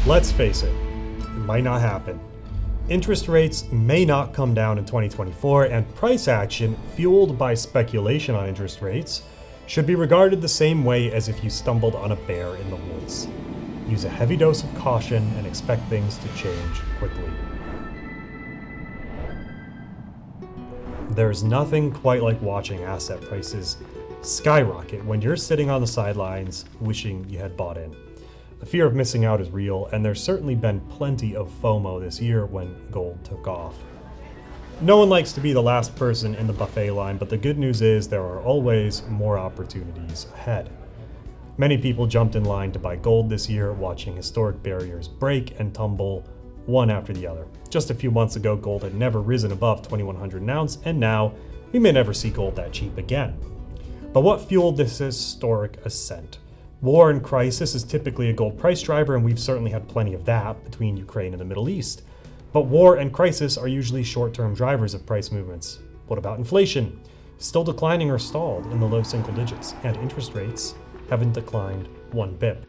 Let's face it might not happen. Interest rates may not come down in 2024, and price action fueled by speculation on interest rates should be regarded the same way as if you stumbled on a bear in the woods. Use a heavy dose of caution and expect things to change quickly. There's nothing quite like watching asset prices skyrocket when you're sitting on the sidelines wishing you had bought in. The fear of missing out is real, and there's certainly been plenty of FOMO this year when gold took off. No one likes to be the last person in the buffet line, but the good news is there are always more opportunities ahead. Many people jumped in line to buy gold this year, watching historic barriers break and tumble one after the other. Just a few months ago, gold had never risen above $2,100 an ounce, and now we may never see gold that cheap again. But what fueled this historic ascent? War and crisis is typically a gold price driver, and we've certainly had plenty of that between Ukraine and the Middle East. But war and crisis are usually short-term drivers of price movements. What about inflation? Still declining or stalled in the low single digits, and interest rates haven't declined one bit.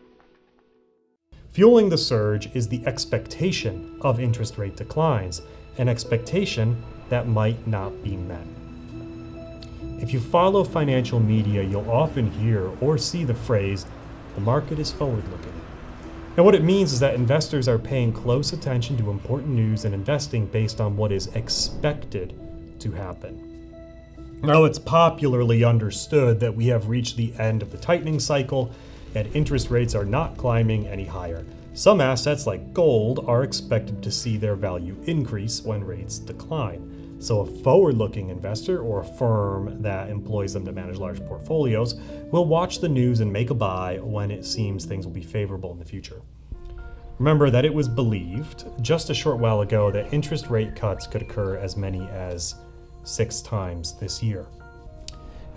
Fueling the surge is the expectation of interest rate declines, an expectation that might not be met. If you follow financial media, you'll often hear or see the phrase, "The market is forward-looking." Now, what it means is that investors are paying close attention to important news and investing based on what is expected to happen. Now, it's popularly understood that we have reached the end of the tightening cycle and interest rates are not climbing any higher. Some assets, like gold, are expected to see their value increase when rates decline. So a forward-looking investor or a firm that employs them to manage large portfolios will watch the news and make a buy when it seems things will be favorable in the future. Remember that it was believed just a short while ago that interest rate cuts could occur as many as 6 times this year.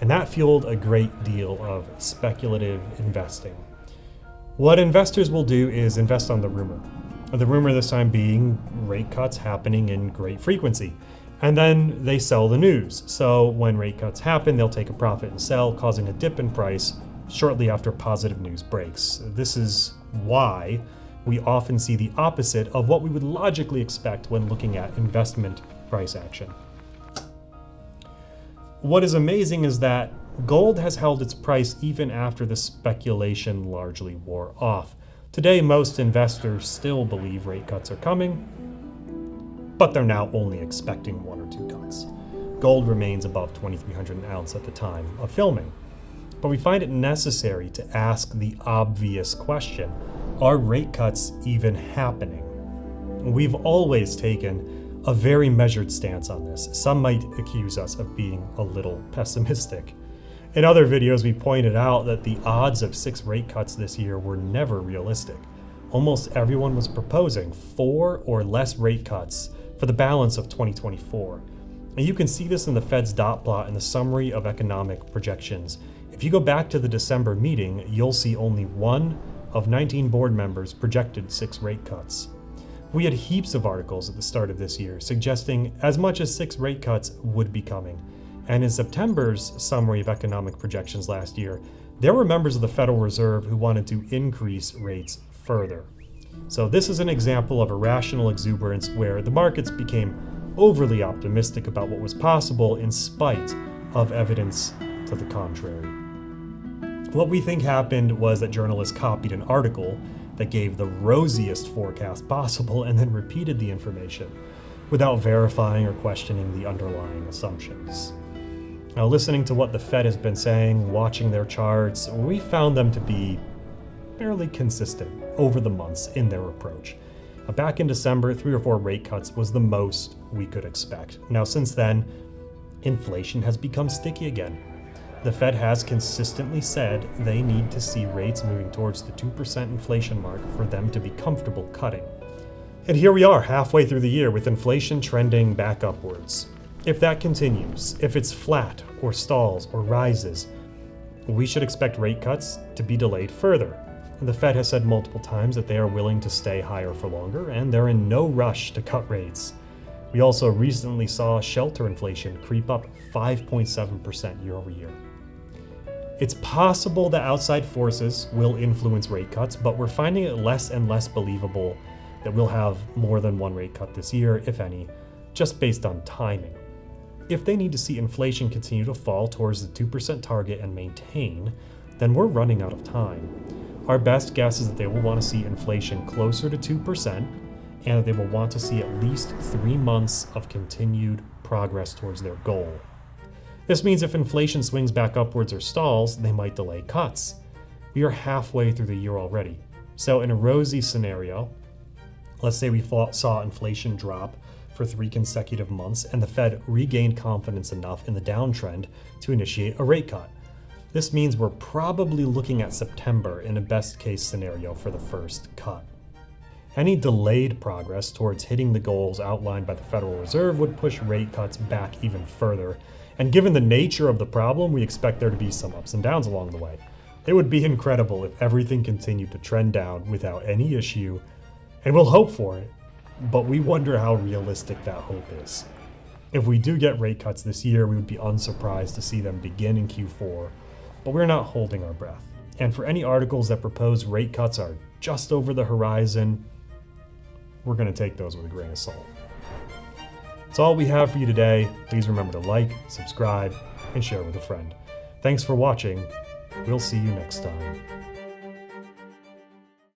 And that fueled a great deal of speculative investing. What investors will do is invest on the rumor. The rumor this time being rate cuts happening in great frequency. And then they sell the news. So when rate cuts happen, they'll take a profit and sell, causing a dip in price shortly after positive news breaks. This is why we often see the opposite of what we would logically expect when looking at investment price action. What is amazing is that gold has held its price even after the speculation largely wore off. Today, most investors still believe rate cuts are coming, but they're now only expecting 1 or 2 cuts. Gold remains above $2,300 an ounce at the time of filming. But we find it necessary to ask the obvious question, are rate cuts even happening? We've always taken a very measured stance on this. Some might accuse us of being a little pessimistic. In other videos, we pointed out that the odds of 6 rate cuts this year were never realistic. Almost everyone was proposing 4 or less rate cuts for the balance of 2024. And you can see this in the Fed's dot plot in the summary of economic projections. If you go back to the December meeting, you'll see only 1 of 19 board members projected 6 rate cuts. We had heaps of articles at the start of this year suggesting as much as 6 rate cuts would be coming. And in September's summary of economic projections last year, there were members of the Federal Reserve who wanted to increase rates further. So this is an example of irrational exuberance where the markets became overly optimistic about what was possible in spite of evidence to the contrary. What we think happened was that journalists copied an article that gave the rosiest forecast possible and then repeated the information without verifying or questioning the underlying assumptions. Now, listening to what the Fed has been saying, watching their charts, we found them to be fairly consistent over the months in their approach. Back in December, 3 or 4 rate cuts was the most we could expect. Now, since then, inflation has become sticky again. The Fed has consistently said they need to see rates moving towards the 2% inflation mark for them to be comfortable cutting. And here we are, halfway through the year, with inflation trending back upwards. If that continues, if it's flat or stalls or rises, we should expect rate cuts to be delayed further. The Fed has said multiple times that they are willing to stay higher for longer, and they're in no rush to cut rates. We also recently saw shelter inflation creep up 5.7% year over year. It's possible that outside forces will influence rate cuts, but we're finding it less and less believable that we'll have more than one rate cut this year, if any, just based on timing. If they need to see inflation continue to fall towards the 2% target and maintain, then we're running out of time. Our best guess is that they will want to see inflation closer to 2%, and that they will want to see at least 3 months of continued progress towards their goal. This means if inflation swings back upwards or stalls, they might delay cuts. We are halfway through the year already. So in a rosy scenario, let's say we saw inflation drop for 3 consecutive months and the Fed regained confidence enough in the downtrend to initiate a rate cut. This means we're probably looking at September in a best case scenario for the first cut. Any delayed progress towards hitting the goals outlined by the Federal Reserve would push rate cuts back even further. And given the nature of the problem, we expect there to be some ups and downs along the way. It would be incredible if everything continued to trend down without any issue, and we'll hope for it, but we wonder how realistic that hope is. If we do get rate cuts this year, we would be unsurprised to see them begin in Q4, but we're not holding our breath. And for any articles that propose rate cuts are just over the horizon, we're going to take those with a grain of salt. That's all we have for you today. Please remember to like, subscribe, and share with a friend. Thanks for watching. We'll see you next time.